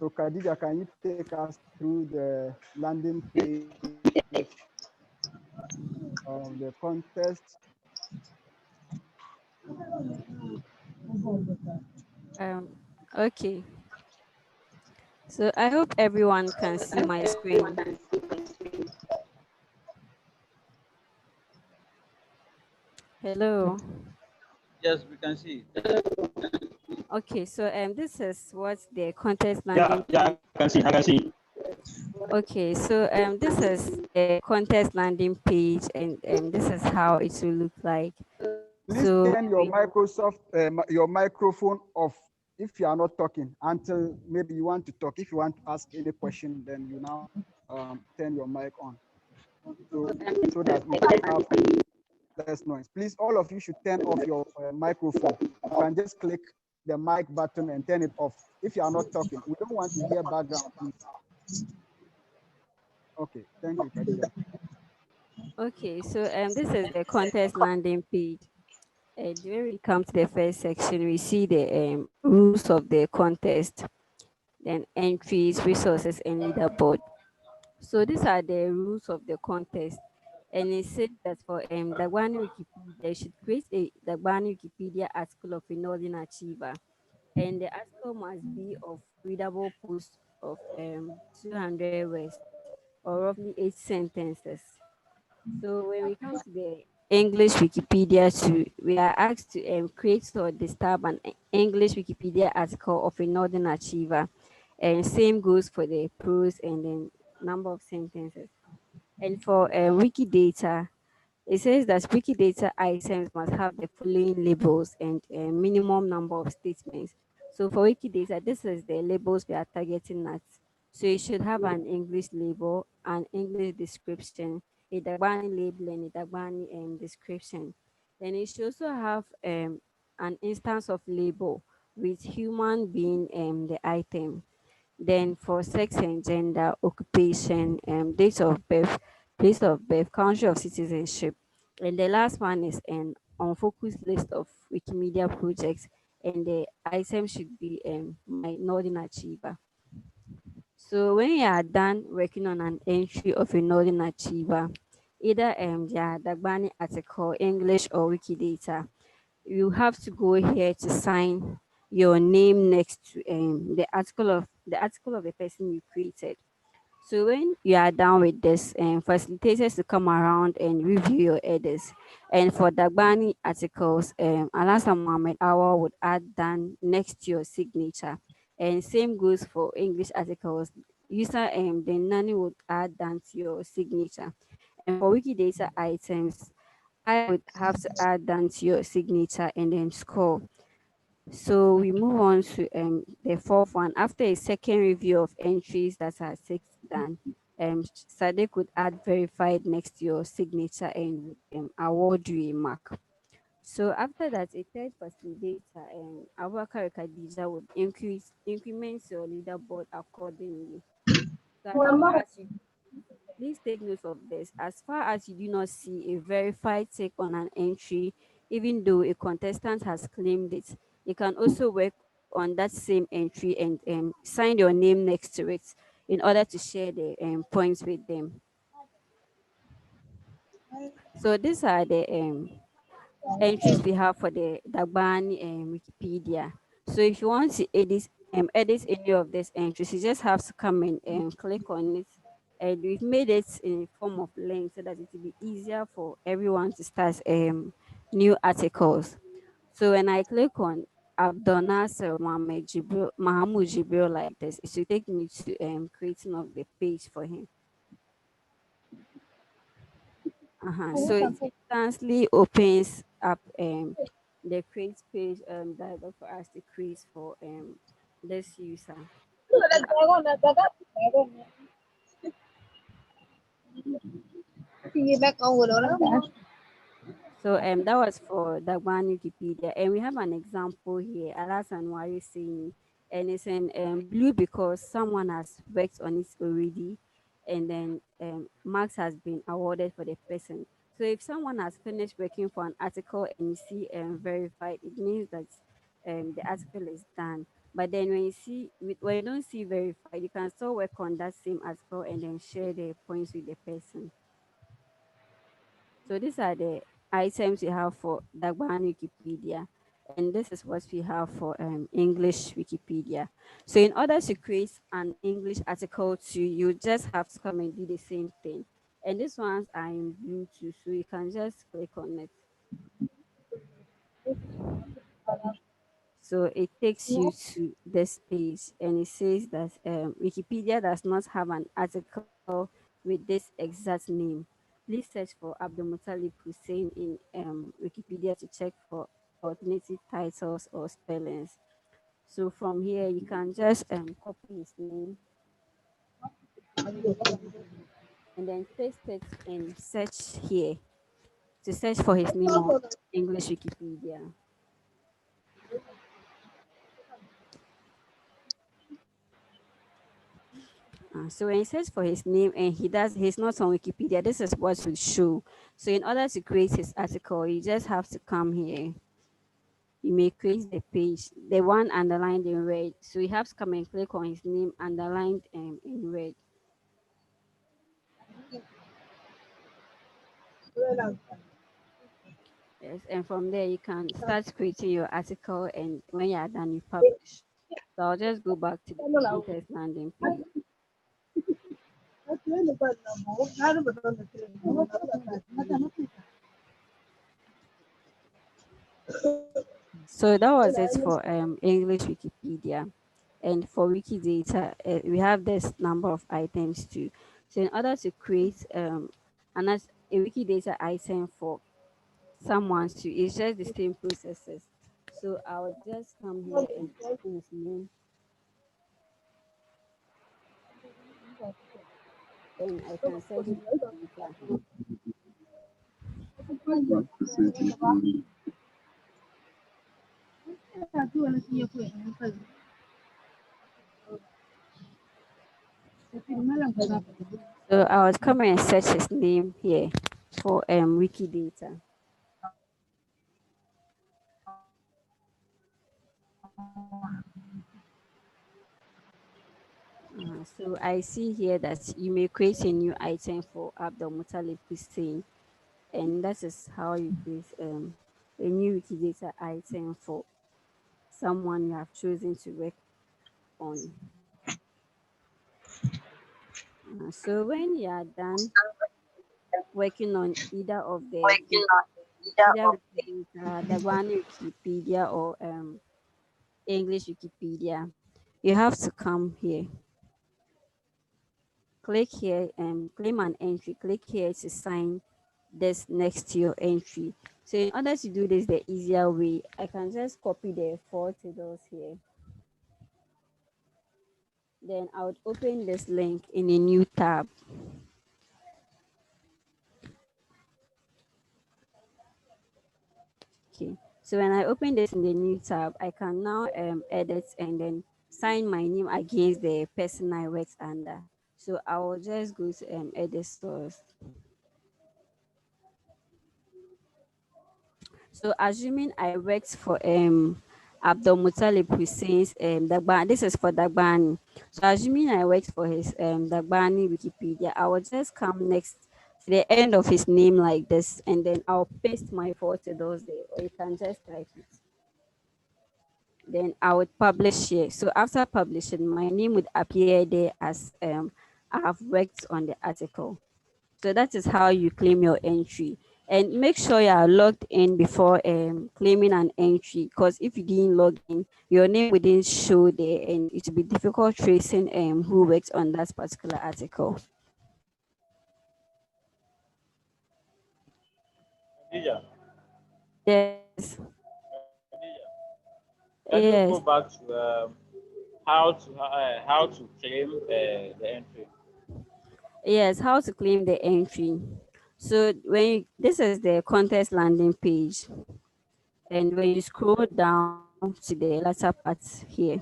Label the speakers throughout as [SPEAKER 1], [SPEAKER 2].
[SPEAKER 1] So Khadija, can you take us through the landing page of the contest?
[SPEAKER 2] Okay. So I hope everyone can see my screen. Hello.
[SPEAKER 3] Yes, we can see.
[SPEAKER 2] Okay, so this is what the contest
[SPEAKER 4] Yeah,
[SPEAKER 2] landing
[SPEAKER 4] yeah,
[SPEAKER 2] page.
[SPEAKER 4] I can see. I can see.
[SPEAKER 2] Okay, so this is the contest landing page, and this is how it will look like.
[SPEAKER 1] Please
[SPEAKER 2] So
[SPEAKER 1] turn your your microphone off if you are not talking until maybe you want to talk. If you want to ask any question, then you now turn your mic on. So that we can have less noise. Please, all of you should turn off your microphone. You can just click the mic button and turn it off if you are not talking. We don't want to hear background, please. Okay, thank you, Khadija.
[SPEAKER 2] okay, so this is the contest landing page. When we come to the first section, we see the rules of the contest, then entries, resources, and leaderboard. So these are the rules of the contest. And it says that for Dagbani Wikipedia, you should create a Dagbani Wikipedia article of a Northern Achiever. And the article must be of readable post of 200 words or roughly 8 sentences. So when we come to the English Wikipedia, we are asked to create or disturb an English Wikipedia article of a Northern Achiever. And same goes for the prose and then number of sentences. And for Wikidata, it says that Wikidata items must have the following labels and a minimum number of statements. So for Wikidata, this is the labels we are targeting at. So you should have an English label, an English description, a Dagbani label, and a Dagbani description. Then it should also have an instance of label with human being the item. Then for sex and gender, occupation, date of birth, place of birth, country of citizenship. And the last one is an unfocused list of Wikimedia projects, and the item should be my Northern Achiever. So when you are done working on an entry of a Northern Achiever, either yeah, Dagbani article, English or Wikidata, you have to go here to sign your name next to the article of the person you created. So when you are done with this, facilitators to come around and review your edits. And for Dagbani articles, Alasa Mohammed Awa would add done next to your signature. And same goes for English articles. User the nanny would add done to your signature. And for Wikidata items, I would have to add down to your signature and then score. So we move on to the fourth one. After a second review of entries that are six done, Sadiq would add verified next to your signature and would award you a mark. So after that, a third facilitator, Abubakar Khadija would increment your leaderboard accordingly. So as far as you Please take note of this. As far as you do not see a verified take on an entry, even though a contestant has claimed it, you can also work on that same entry and sign your name next to it in order to share the points with them. So these are the entries we have for the Dagbani Wikipedia. So if you want to edit any of these entries, you just have to come in and click on it. And we've made it in form of link so that it will be easier for everyone to start new articles. So when I click on Abdul Nasser Mahamud Jibril like this, it should take me to creating of the page for him. So it instantly opens up the create page dialog for us to create for this user. So that was for Dagban Wikipedia, and we have an example here. Alasan Wari saying, and it's in blue because someone has worked on it already, and then marks has been awarded for the person. So if someone has finished working for an article and you see verified, it means that the article is done. But then when you don't see verified, you can still work on that same article and then share the points with the person. So these are the items we have for Dagban Wikipedia, and this is what we have for English Wikipedia. So in order to create an English article too, you just have to come and do the same thing. And these ones are in Bluetooth, so you can just click on it. So it takes you to this page and it says that Wikipedia does not have an article with this exact name. Please search for Abdulmutalib Hussein in Wikipedia to check for alternative titles or spellings. So from here, you can just copy his name and then paste it in search here to search for his name on English Wikipedia. So when he search for his name and he's not on Wikipedia, this is what will show. So in order to create his article, you just have to come here. You may create the page, the one underlined in red. So you have to come and click on his name underlined in red. Yes, and from there you can start creating your article, and when you are done, you publish. So I'll just go back to the contest landing page. So that was it for English Wikipedia. And for Wikidata, we have this number of items too. So in order to create a Wikidata item for someone too, it's just the same processes. So I would just come here and copy his name, and I can search Wikidata. So I would come and search his name here for Wikidata. So I see here that you may create a new item for Abdul Muttalib Hussein, and that is how you create a new Wikidata item for someone you have chosen to work on. So when you are done working on either of the two, either Wikidata, the one Wikipedia or English Wikipedia, you have to come here, click here and claim an entry. Click here to sign this next to your entry. So in order to do this the easier way, I can just copy the four tables here. Then I would open this link in a new tab. Okay. So when I open this in the new tab, I can now edit and then sign my name against the person I worked under. So I will just go to edit stores. So assuming I worked for Abdul Muttalib Hussein's Dagbani, this is for Dagbani. So assuming I worked for his Dagbani Wikipedia, I will just come next to the end of his name like this, and then I'll paste my photos there, or you can just type it. Then I would publish here. So after publishing, my name would appear there as I have worked on the article. So that is how you claim your entry. And make sure you are logged in before claiming an entry, because if you didn't log in, your name wouldn't show there and it will be difficult tracing who worked on that particular article.
[SPEAKER 3] Khadija,
[SPEAKER 2] Yes,
[SPEAKER 3] can you go
[SPEAKER 2] yes,
[SPEAKER 3] back to how to claim the entry?
[SPEAKER 2] yes, how to claim the entry. So this is the contest landing page. And when you scroll down to the latter part here,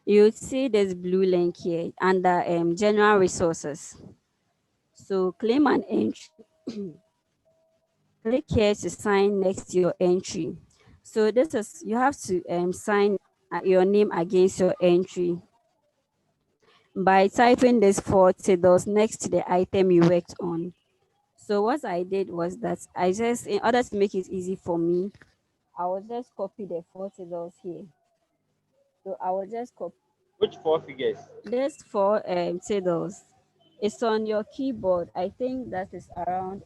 [SPEAKER 2] you would see this blue link here under general resources. So claim an entry. Click here to sign next to your entry. So this is, you have to sign your name against your entry by typing this four titles next to the item you worked on. So what I did was that I just, in order to make it easy for me, I will just copy the four titles here. So I will just copy
[SPEAKER 3] Which four figures?
[SPEAKER 2] this four titles. It's on your keyboard. I think that is around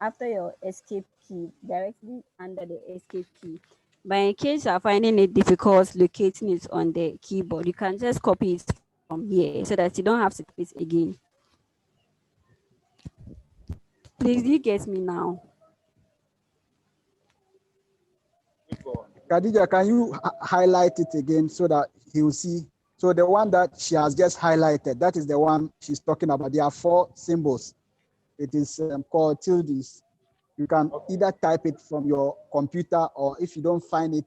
[SPEAKER 2] after your escape key, directly under the escape key. But in case you are finding it difficult locating it on the keyboard, you can just copy it from here so that you don't have to type it again. Please, do you get me now?
[SPEAKER 3] Please go on.
[SPEAKER 1] Khadija, can you highlight it again so that he will see? So the one that she has just highlighted, that is the one she's talking about. There are four symbols. It is called tildes. You can either type it from your computer, or if you don't find it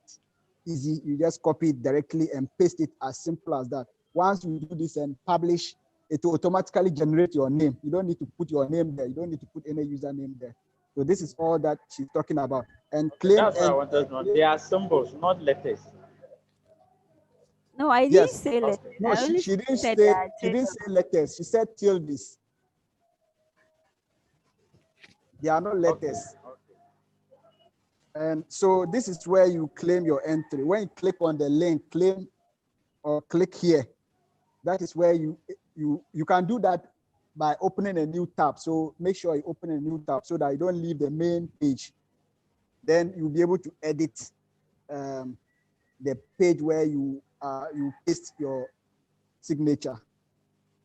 [SPEAKER 1] easy, you just copy it directly and paste it, as simple as that. Once you do this and publish, it will automatically generate your name. You don't need to put your name there. You don't need to put any username there. So this is all that she's talking about. And claim,
[SPEAKER 3] That's what I wanted to know. They are symbols, not letters.
[SPEAKER 2] No, I didn't
[SPEAKER 1] yes.
[SPEAKER 2] say letters.
[SPEAKER 1] No,
[SPEAKER 2] I only
[SPEAKER 1] she didn't
[SPEAKER 2] said
[SPEAKER 1] say,
[SPEAKER 2] that
[SPEAKER 1] she didn't say letters. She said tildes. They are not letters. And so this is where you claim your entry. When you click on the link, claim or click here, that is where you can do that by opening a new tab. So make sure you open a new tab so that you don't leave the main page. Then you'll be able to edit the page where you paste your signature.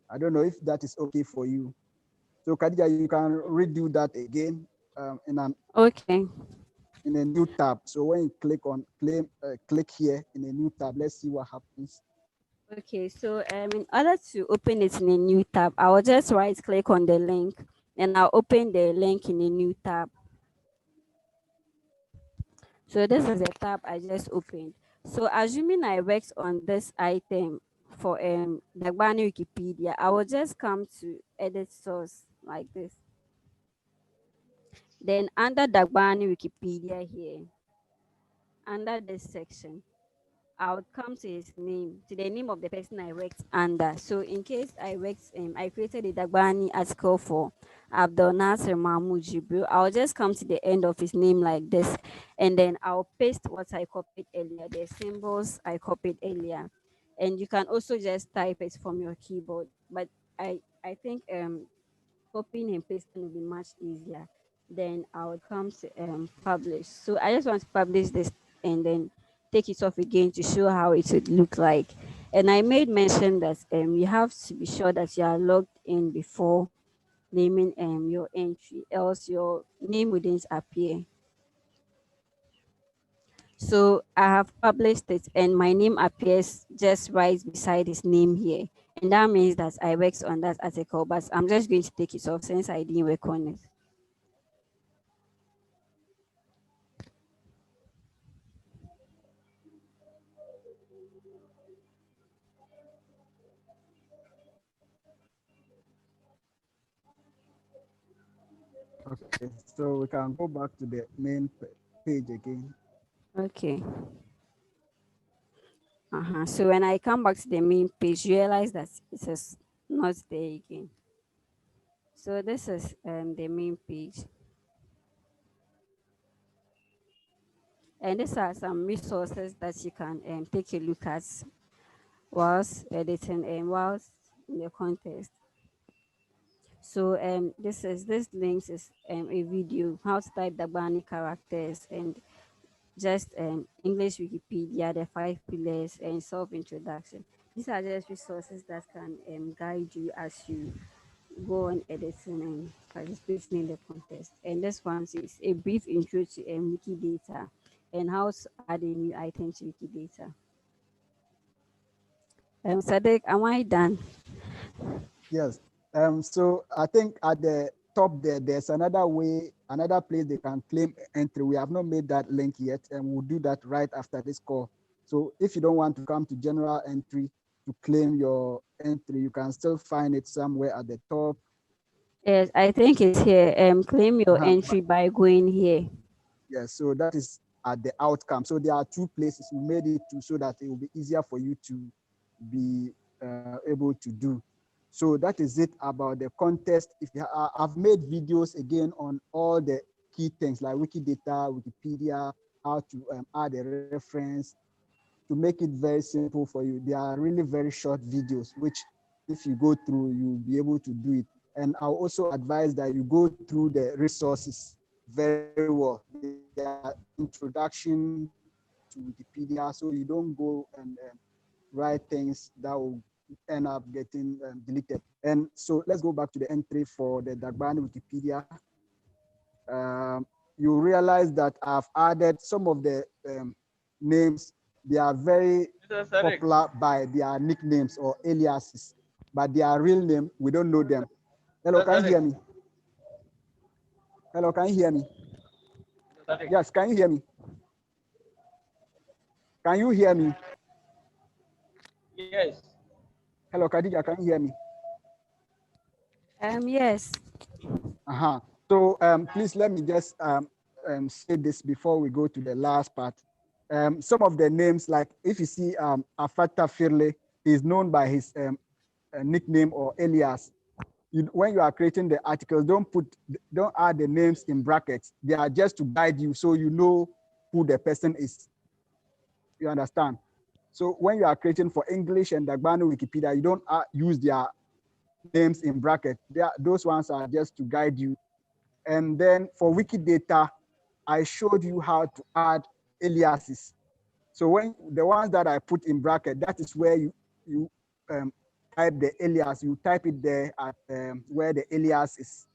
[SPEAKER 1] I don't know if that is okay for you. So Khadija, you can redo that again
[SPEAKER 2] okay.
[SPEAKER 1] in a new tab. So when you click on click here in a new tab, let's see what happens.
[SPEAKER 2] Okay, so in order to open it in a new tab, I will just right click on the link and I'll open the link in a new tab. So this is the tab I just opened. So assuming I worked on this item for Dagbani Wikipedia, I will just come to edit source like this. Then under Dagbani Wikipedia here, under this section, I would come to his name, to the name of the person I worked under. So in case I created a Dagbani article for Abdul Nasser Mahmoud Jibril, I'll just come to the end of his name like this, and then I'll paste what I copied earlier, the symbols I copied earlier. And you can also just type it from your keyboard. But I think copying and pasting will be much easier. Then I would come to publish. So I just want to publish this and then take it off again to show how it would look like. And I made mention that you have to be sure that you are logged in before naming your entry, else your name wouldn't appear. So I have published it and my name appears just right beside his name here. And that means that I worked on that article, but I'm just going to take it off since I didn't work on it.
[SPEAKER 1] Okay, so we can go back to the main page again.
[SPEAKER 2] Okay. So when I come back to the main page, you realize that it is not there again. So this is the main page. And these are some resources that you can take a look at whilst editing and whilst in the contest. So this links is a video how to type Dagbani characters and just English Wikipedia, the 5 pillars and self introduction. These are just resources that can guide you as you go on editing and participating in the contest. And this one is a brief intro to Wikidata and how to add a new item to Wikidata. Sadiq, am I done?
[SPEAKER 1] Yes. So I think at the top there, there's another way, another place they can claim entry. We have not made that link yet, and we'll do that right after this call. So if you don't want to come to general entry to claim your entry, you can still find it somewhere at the top.
[SPEAKER 2] Yes, I think it's here. Claim your
[SPEAKER 1] Uh-huh.
[SPEAKER 2] entry by going here.
[SPEAKER 1] Yes, so that is at the outcome. So there are two places we made it to so that it will be easier for you to be able to do. So that is it about the contest. If you I've made videos again on all the key things like Wikidata, Wikipedia, how to add a reference, to make it very simple for you. They are really very short videos, which if you go through, you'll be able to do it. And I'll also advise that you go through the resources very well. Their introduction to Wikipedia, so you don't go and write things that will end up getting deleted. And so let's go back to the entry for the Dagbani Wikipedia. You realize that I've added some of the names. They are very popular by their nicknames or aliases, but their real name, we don't know them. Hello, can you hear me? Hello, can you hear me? Yes, can you hear me? Can you hear me?
[SPEAKER 3] Yes.
[SPEAKER 1] Hello, Khadija, can you hear me?
[SPEAKER 2] Yes.
[SPEAKER 1] So please let me just say this before we go to the last part. Some of the names, like if you see Afata Firle, is known by his nickname or alias. When you are creating the articles, don't add the names in brackets. They are just to guide you so you know who the person is. You understand? So when you are creating for English and Dagbani Wikipedia, you don't use their names in bracket. Those ones are just to guide you. And then for Wikidata, I showed you how to add aliases. So when the ones that I put in bracket, that is where you type the alias. You type it there at where the alias is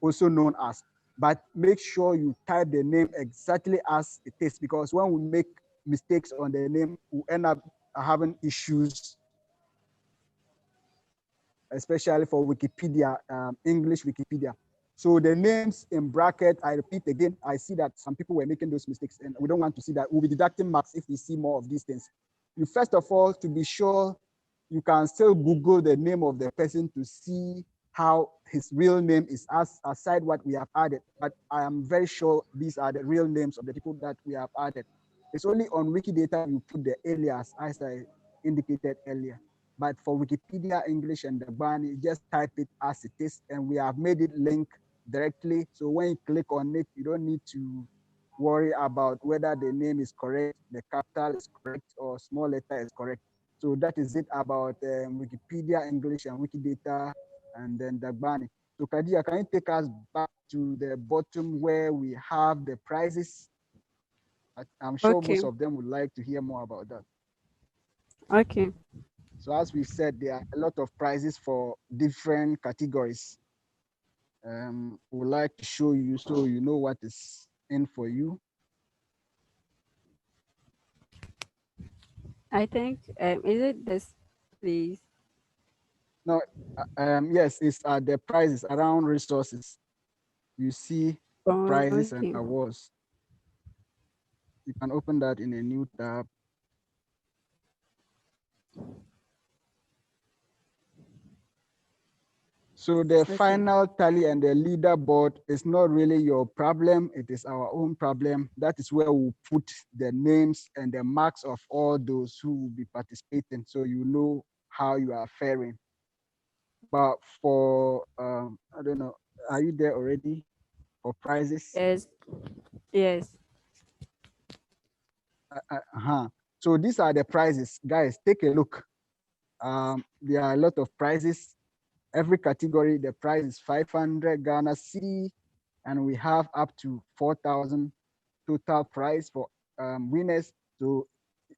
[SPEAKER 1] also known as. But make sure you type the name exactly as it is, because when we make mistakes on the name, we end up having issues, especially for Wikipedia, English Wikipedia. So the names in bracket, I repeat again, I see that some people were making those mistakes and we don't want to see that. We'll be deducting marks if we see more of these things. You first of all, to be sure, you can still Google the name of the person to see how his real name is aside what we have added. But I am very sure these are the real names of the people that we have added. It's only on Wikidata you put the alias as I indicated earlier. But for Wikipedia English and Dagbani, just type it as it is, and we have made it link directly. So when you click on it, you don't need to worry about whether the name is correct, the capital is correct, or small letter is correct. So that is it about Wikipedia English and Wikidata and then Dagbani. So Kadia, can you take us back to the bottom where we have the prizes? I'm sure
[SPEAKER 2] Okay.
[SPEAKER 1] most of them would like to hear more about that.
[SPEAKER 2] Okay.
[SPEAKER 1] So as we said, there are a lot of prizes for different categories. We would like to show you so you know what is in for you.
[SPEAKER 2] I think is it this, please?
[SPEAKER 1] No, yes, it's the prizes around resources. You see
[SPEAKER 2] Oh,
[SPEAKER 1] prizes and
[SPEAKER 2] okay.
[SPEAKER 1] awards. You can open that in a new tab. So the
[SPEAKER 2] Okay.
[SPEAKER 1] final tally and the leaderboard is not really your problem. It is our own problem. That is where we put the names and the marks of all those who will be participating, so you know how you are faring. But for, I don't know, are you there already for prizes?
[SPEAKER 2] Yes. Yes.
[SPEAKER 1] So these are the prizes. Guys, take a look. There are a lot of prizes. Every category, the prize is 500 Ghana cedi, and we have up to 4,000 total prize for winners. So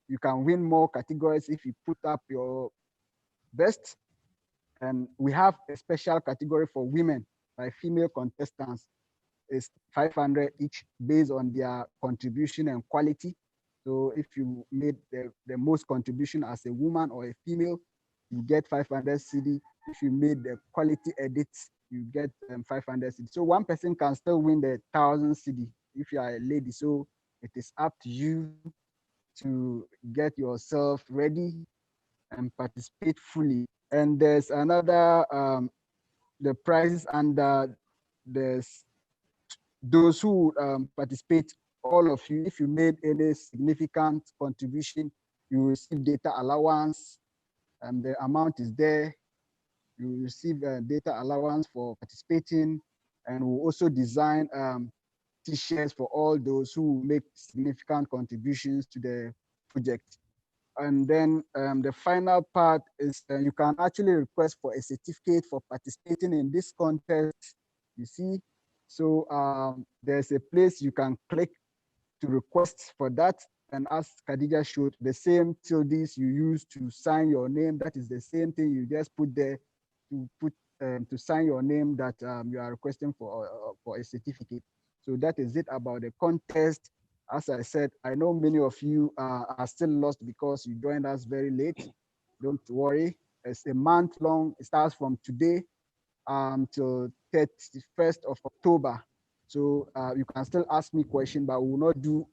[SPEAKER 1] you can win more categories if you put up your best. And we have a special category for women by female contestants. It's 500 each based on their contribution and quality. So if you made the most contribution as a woman or a female, you get 500 cedi. If you made the quality edits, you get 500 cedi. So one person can still win the 1,000 cedi if you are a lady. So it is up to you to get yourself ready and participate fully. And there's another, the prizes under there's those who participate all of you, if you made any significant contribution, you receive data allowance, and the amount is there. You receive data allowance for participating, and we'll also design t-shirts for all those who make significant contributions to the project. And then the final part is you can actually request for a certificate for participating in this contest. You see, so there's a place you can click to request for that. And as Khadija showed, the same tildes you use to sign your name, that is the same thing you just put there to sign your name that you are requesting for a certificate. So that is it about the contest. As I said, I know many of you are still lost because you joined us very late. Don't worry, it's a month long. It starts from today till 31st of October. So you can still ask me questions, but we will not do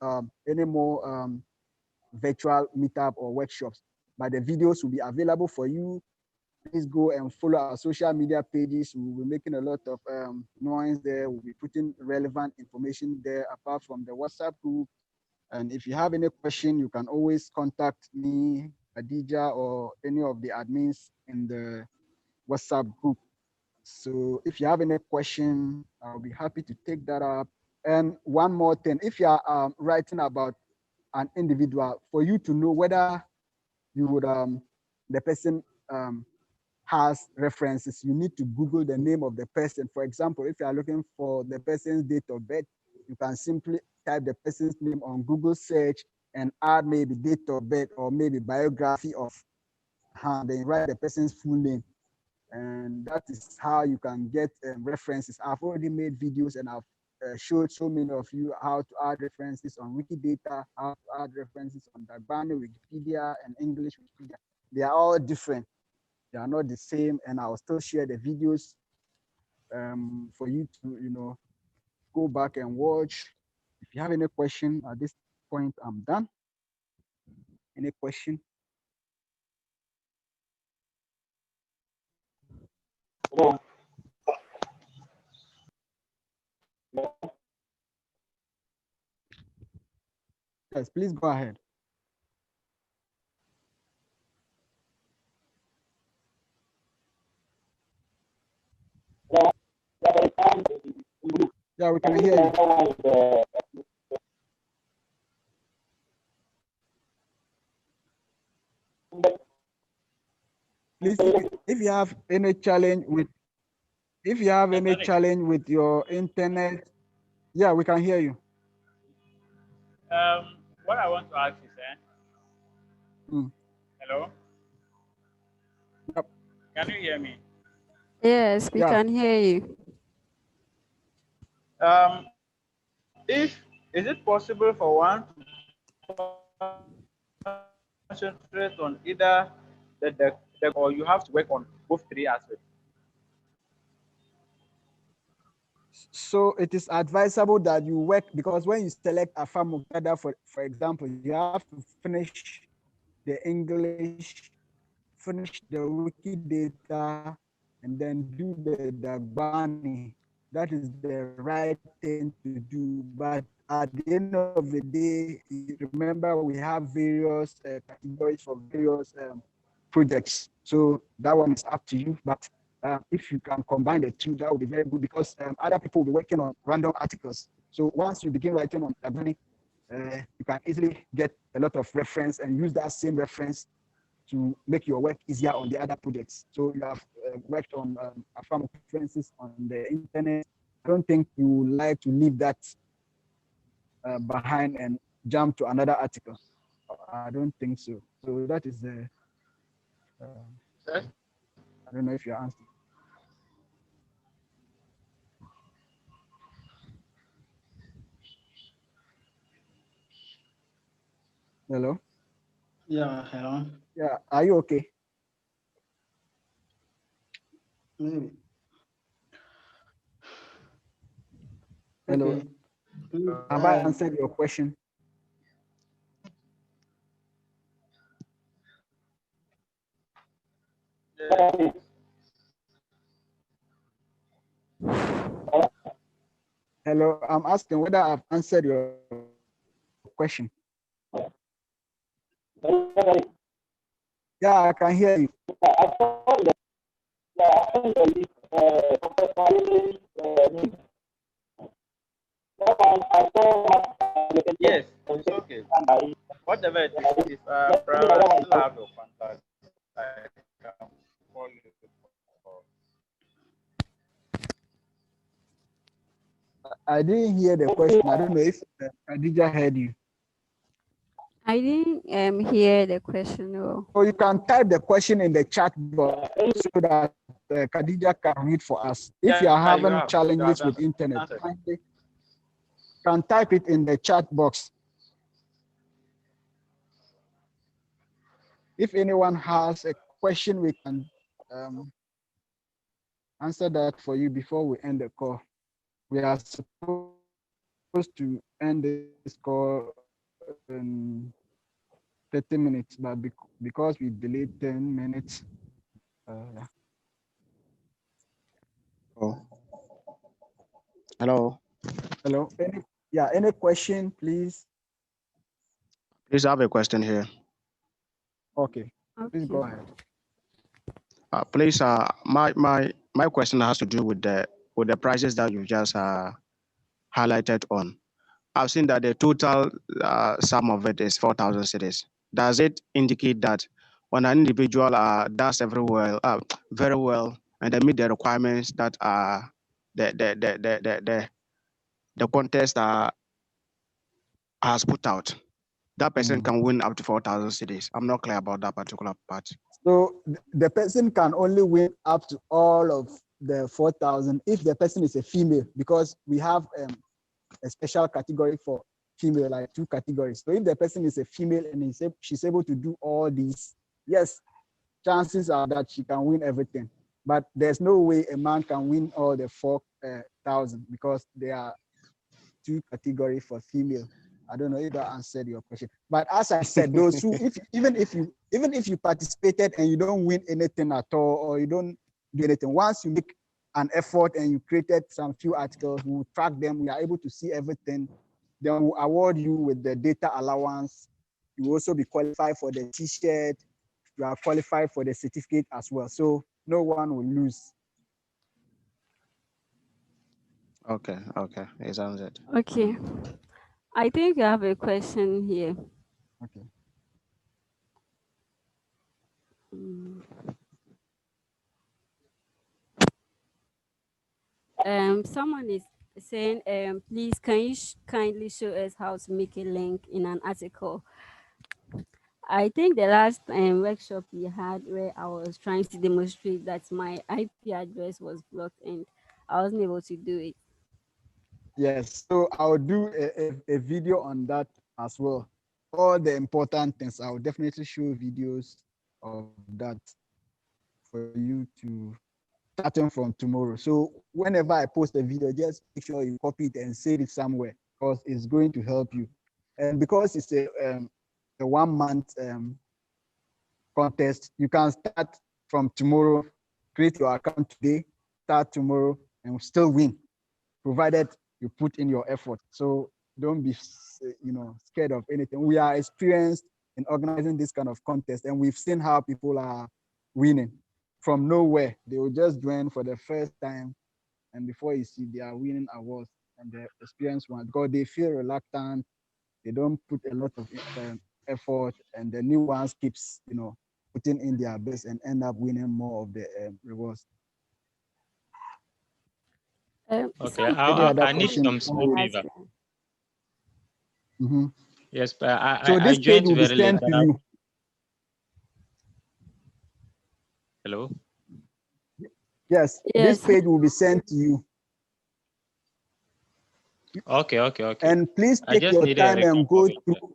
[SPEAKER 1] any more virtual meetup or workshops. But the videos will be available for you. Please go and follow our social media pages. We'll be making a lot of noise there. We'll be putting relevant information there apart from the WhatsApp group. And if you have any question, you can always contact me, Khadija, or any of the admins in the WhatsApp group. So if you have any question, I'll be happy to take that up. And one more thing, if you are writing about an individual, for you to know whether you would the person has references, you need to Google the name of the person. For example, if you are looking for the person's date of birth, you can simply type the person's name on Google search and add maybe date of birth or maybe biography of her, then write the person's full name. And that is how you can get references. I've already made videos and I've showed so many of you how to add references on Wikidata, how to add references on Dagbani, Wikipedia, and English Wikipedia. They are all different. They are not the same, and I'll still share the videos for you to, go back and watch. If you have any question at this point, I'm done. Any question? Yes, please go ahead. Yeah, we can hear you. Please, if you have any challenge with your internet, yeah, we can hear you.
[SPEAKER 3] What I want to ask is, hello?
[SPEAKER 1] Yep.
[SPEAKER 3] Can you hear me?
[SPEAKER 2] Yes, we can hear you.
[SPEAKER 3] Is it possible for one to concentrate on either the or you have to work on both three aspects?
[SPEAKER 1] So it is advisable that you work, because when you select Afam Muqtada, for example, you have to finish the English, finish the Wikidata, and then do the Dagbani. That is the right thing to do. But at the end of the day, remember we have various categories for various projects. So that one is up to you. But if you can combine the two, that would be very good, because other people will be working on random articles. So once you begin writing on Dagbani, you can easily get a lot of reference and use that same reference to make your work easier on the other projects. So you have worked on Afam references on the internet. I don't think you would like to leave that behind and jump to another article. I don't think so. So that is the, I don't know if you answered. Hello?
[SPEAKER 4] Yeah, hello.
[SPEAKER 1] Yeah, are you okay?
[SPEAKER 4] Maybe.
[SPEAKER 1] Hello?
[SPEAKER 4] Okay.
[SPEAKER 1] Have I answered your question? Hello, I'm asking whether I've answered your question. Yeah, I can hear you.
[SPEAKER 3] Yes, it's okay. Whatever it is, if perhaps I still have your contact, I can call you.
[SPEAKER 1] I didn't hear the question. I don't know if Khadija heard you.
[SPEAKER 2] I didn't hear the question. Oh.
[SPEAKER 1] So you can type the question in the chat box so that Khadija can read for us. If you are
[SPEAKER 3] Yeah, you
[SPEAKER 1] having
[SPEAKER 3] have.
[SPEAKER 1] challenges
[SPEAKER 3] You
[SPEAKER 1] with
[SPEAKER 3] have
[SPEAKER 1] internet,
[SPEAKER 3] answered.
[SPEAKER 1] kindly can type it in the chat box. If anyone has a question, we can answer that for you before we end the call. We are supposed to end this call in 30 minutes, but because we delayed 10 minutes.
[SPEAKER 5] Oh. Hello.
[SPEAKER 1] Hello. Any question, please?
[SPEAKER 5] Please, I have a question here.
[SPEAKER 1] Okay. Please go
[SPEAKER 2] Okay.
[SPEAKER 1] ahead.
[SPEAKER 5] Please, my question has to do with the prices that you just highlighted on. I've seen that the total sum of it is 4,000 cedis. Does it indicate that when an individual does very well, and they meet the requirements that the contest has put out, that person can win up to 4,000 cedis? I'm not clear about that particular part.
[SPEAKER 1] So the person can only win up to all of the 4,000 if the person is a female, because we have a special category for female, like 2 categories. So if the person is a female and she's able to do all these, yes, chances are that she can win everything. But there's no way a man can win all the 4,000 because there are 2 categories for female. I don't know if that answered your question. But as I said, those who, even if you participated and you don't win anything at all, or you don't do anything, once you make an effort and you created some few articles, we will track them. We are able to see everything. Then we'll award you with the data allowance. You will also be qualified for the T-shirt. You are qualified for the certificate as well. So no one will lose.
[SPEAKER 5] Okay, it sounds it.
[SPEAKER 2] Okay. I think you have a question here.
[SPEAKER 1] Okay.
[SPEAKER 2] Someone is saying, please, can you kindly show us how to make a link in an article? I think the last workshop we had where I was trying to demonstrate that my IP address was blocked and I wasn't able to do it.
[SPEAKER 1] Yes, so I'll do a video on that as well. All the important things, I'll definitely show videos of that for you to starting from tomorrow. So whenever I post a video, just make sure you copy it and save it somewhere because it's going to help you. And because it's a 1 month contest, you can start from tomorrow, create your account today, start tomorrow, and still win, provided you put in your effort. So don't be scared of anything. We are experienced in organizing this kind of contest, and we've seen how people are winning from nowhere. They will just join for the first time, and before you see, they are winning awards, and the experienced one, because they feel reluctant, they don't put a lot of effort, and the new ones keeps putting in their best and end up winning more of the rewards.
[SPEAKER 6] Okay,
[SPEAKER 1] I
[SPEAKER 6] need some small favor. Yes, but
[SPEAKER 1] so this
[SPEAKER 6] I
[SPEAKER 1] page
[SPEAKER 6] joined
[SPEAKER 1] will be
[SPEAKER 6] very late.
[SPEAKER 1] sent to you.
[SPEAKER 6] Hello?
[SPEAKER 1] Yes, this page will be sent to you.
[SPEAKER 6] Okay.
[SPEAKER 1] And please take your time and go through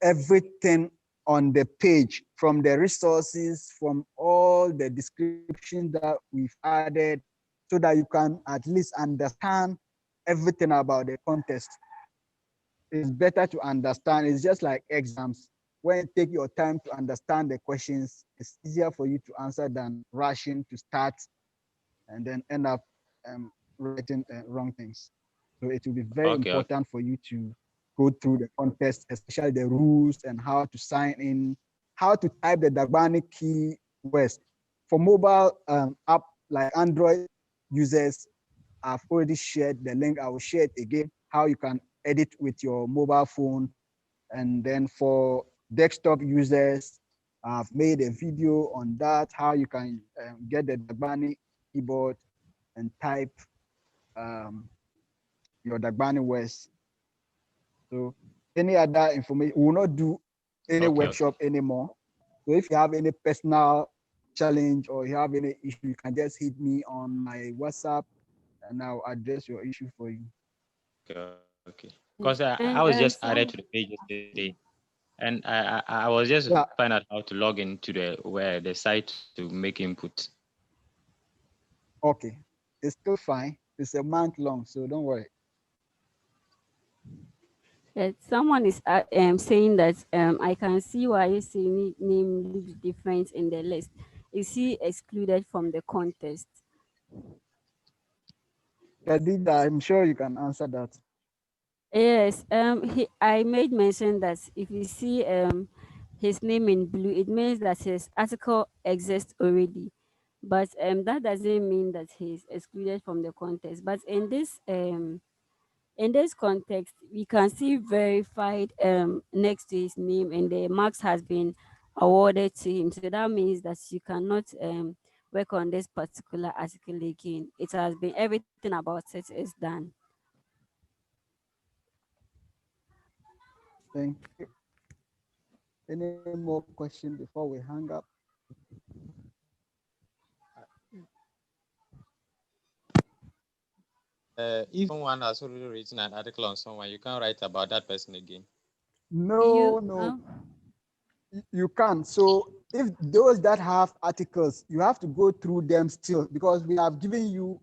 [SPEAKER 1] everything on the page, from the resources, from all the descriptions that we've added, so that you can at least understand everything about the contest. It's better to understand. It's just like exams. When you take your time to understand the questions, it's easier for you to answer than rushing to start and then end up writing wrong things. So it will be very important for you to go through the contest, especially the rules and how to sign in, how to type the Dagbani keywords. For mobile app like Android users, I've already shared the link. I will share it again, how you can edit with your mobile phone. And then for desktop users, I've made a video on that, how you can get the Dagbani keyboard and type your Dagbani words. So any other information, we will not do any workshop anymore. So if you have any personal challenge or you have any issue, you can just hit me on my WhatsApp and I'll address your issue for you.
[SPEAKER 6] Okay. Because I was just added to the page yesterday, and I was just find out how to log into the site to make input.
[SPEAKER 1] Okay, it's still fine. It's a month long, so don't worry.
[SPEAKER 2] Someone is saying that I can see why you see name looks different in the list. Is he excluded from the contest?
[SPEAKER 1] Khadija, I'm sure you can answer that.
[SPEAKER 2] Yes. I made mention that if you see his name in blue, it means that his article exists already. But that doesn't mean that he's excluded from the contest. But in this context, we can see verified next to his name, and the marks has been awarded to him. So that means that you cannot work on this particular article again. It has been, everything about it is done.
[SPEAKER 1] Thank you. Any more questions before we hang up?
[SPEAKER 6] If someone has already written an article on someone, you can't write about that person again.
[SPEAKER 1] No. You can't. So if those that have articles, you have to go through them still, because we have given you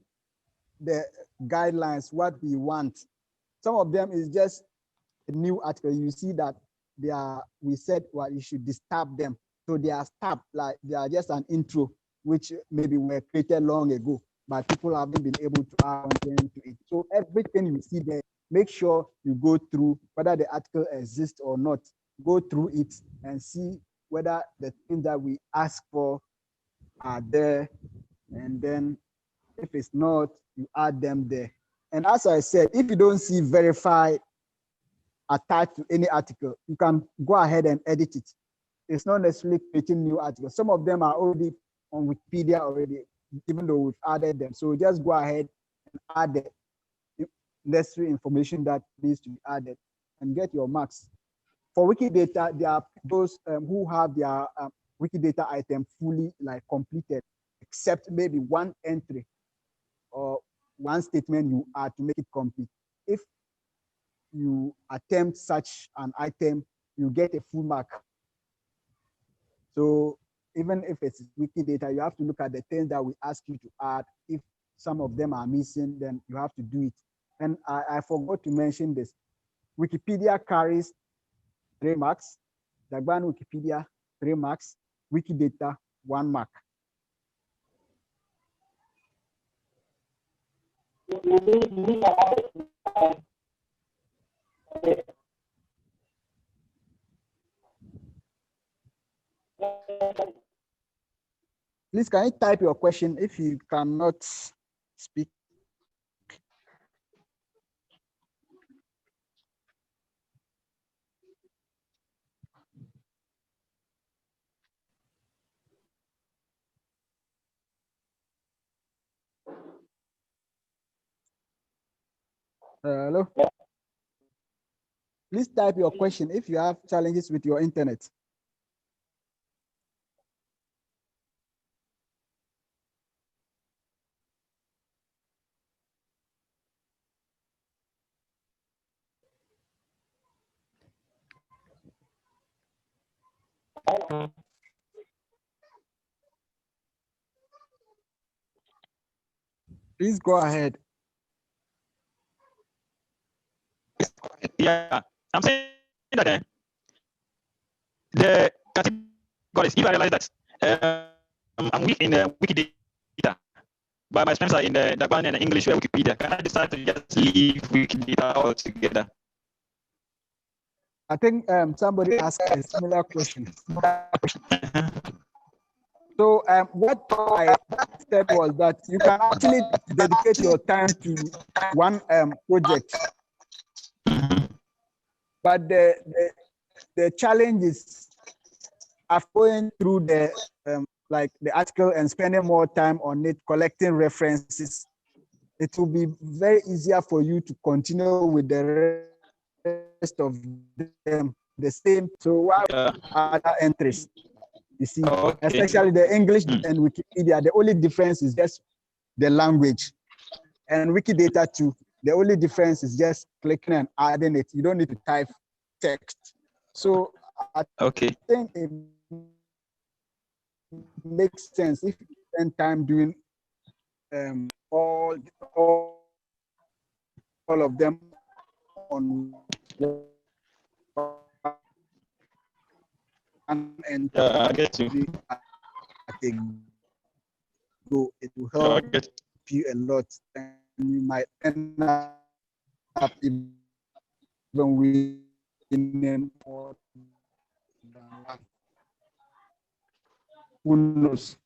[SPEAKER 1] the guidelines, what we want. Some of them is just a new article. You see that we said, well, you should disturb them. So they are stabbed, like they are just an intro, which maybe were created long ago, but people haven't been able to add content to it. So everything you see there, make sure you go through whether the article exists or not. Go through it and see whether the things that we ask for are there. And then if it's not, you add them there. And as I said, if you don't see verified attached to any article, you can go ahead and edit it. It's not necessarily creating new articles. Some of them are already on Wikipedia already, even though we've added them. So just go ahead and add the necessary information that needs to be added and get your marks. For Wikidata, there are those who have their Wikidata item fully completed, except maybe one entry or one statement you add to make it complete. If you attempt such an item, you get a full mark. So even if it's Wikidata, you have to look at the things that we ask you to add. If some of them are missing, then you have to do it. And I forgot to mention this. Wikipedia carries 3 marks, Dagbani Wikipedia 3 marks, Wikidata 1 mark. Please, can you type your question if you cannot speak? Hello? Please type your question if you have challenges with your internet. Please go ahead.
[SPEAKER 7] Yeah, I'm saying that the categories, if I realize that I'm weak in the Wikidata, but my strengths are in the Dagbani and the English Wikipedia, can I decide to just leave Wikidata altogether?
[SPEAKER 1] I think somebody asked a similar question. So what I said was that you can actually dedicate your time to one project, but the challenge is after going through the like the article and spending more time on it, collecting references, it will be very easier for you to continue with the rest of them the same. So what other entries? You see, especially the English and Wikipedia, the only difference is just the language. And Wikidata too, the only difference is just clicking and adding it. You don't need to type text. So I think it makes sense if you spend time doing all of them on and
[SPEAKER 7] I get you.
[SPEAKER 1] Go, it will help you a lot, and you might end up even winning more than one. Who knows?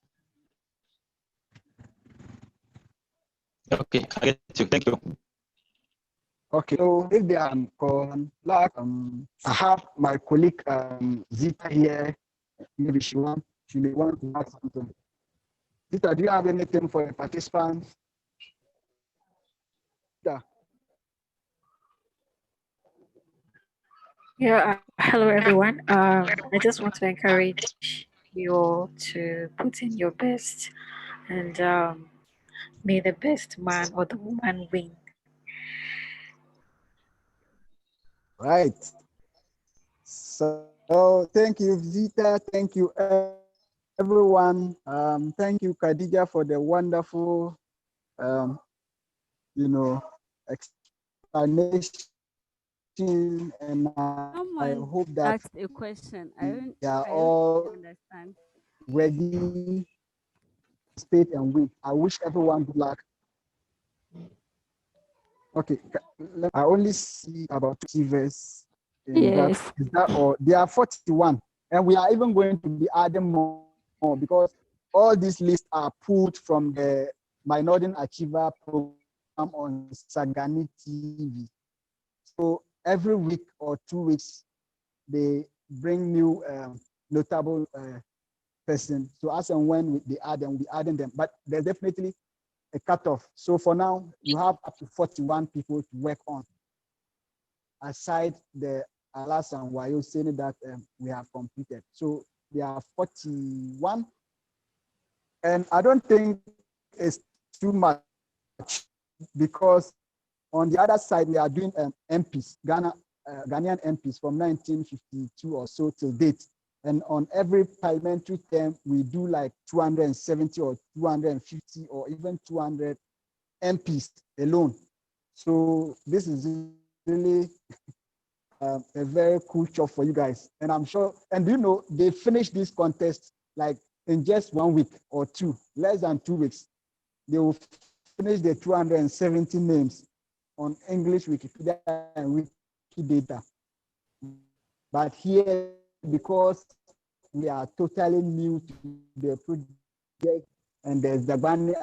[SPEAKER 7] Okay, I get you. Thank you.
[SPEAKER 1] Okay, so if they are like I have my colleague Zita here. Maybe she may want to ask something. Zita, do you have anything for the participants? Yeah.
[SPEAKER 8] Yeah, hello everyone. I just want to encourage you all to put in your best, and may the best man or the woman win.
[SPEAKER 1] Right. So thank you, Zita. Thank you, everyone. Thank you, Khadija, for the wonderful, explanation. And I hope that
[SPEAKER 2] asked a question.
[SPEAKER 1] they are
[SPEAKER 2] I
[SPEAKER 1] all
[SPEAKER 2] don't understand.
[SPEAKER 1] ready, state and win. I wish everyone good luck. Okay, I only see about 2 verses in that. Is that all? There are 41, and we are even going to be adding more because all these lists are pulled from the My Northern Achiever program on Sagani TV. So every week or 2 weeks, they bring new notable person. So as and when they add them, we adding them. But there's definitely a cutoff. So for now, you have up to 41 people to work on, aside the Alas and Wayo saying that we have completed. So there are 41, and I don't think it's too much because on the other side we are doing MPs, Ghanaian MPs from 1952 or so till date. And on every parliamentary term, we do like 270 or 250 or even 200 MPs alone. So this is really a very cool job for you guys. And I'm sure, and you know, they finished this contest like in just 1 week or two, less than 2 weeks. They will finish the 270 names on English Wikipedia and Wikidata. But here, because we are totally new to the project and there's Dagbani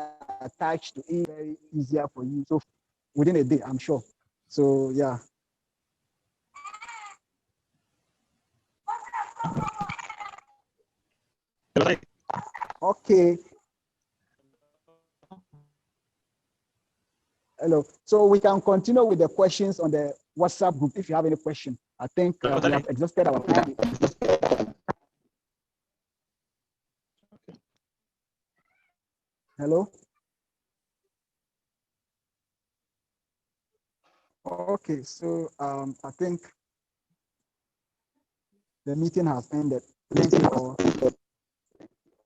[SPEAKER 1] attached to it, very easier for you. So within a day, I'm sure. So yeah. Okay. Hello. So we can continue with the questions on the WhatsApp group if you have any question. I think we have exhausted our time. Hello. Okay, so I think the meeting has ended. Thank you all.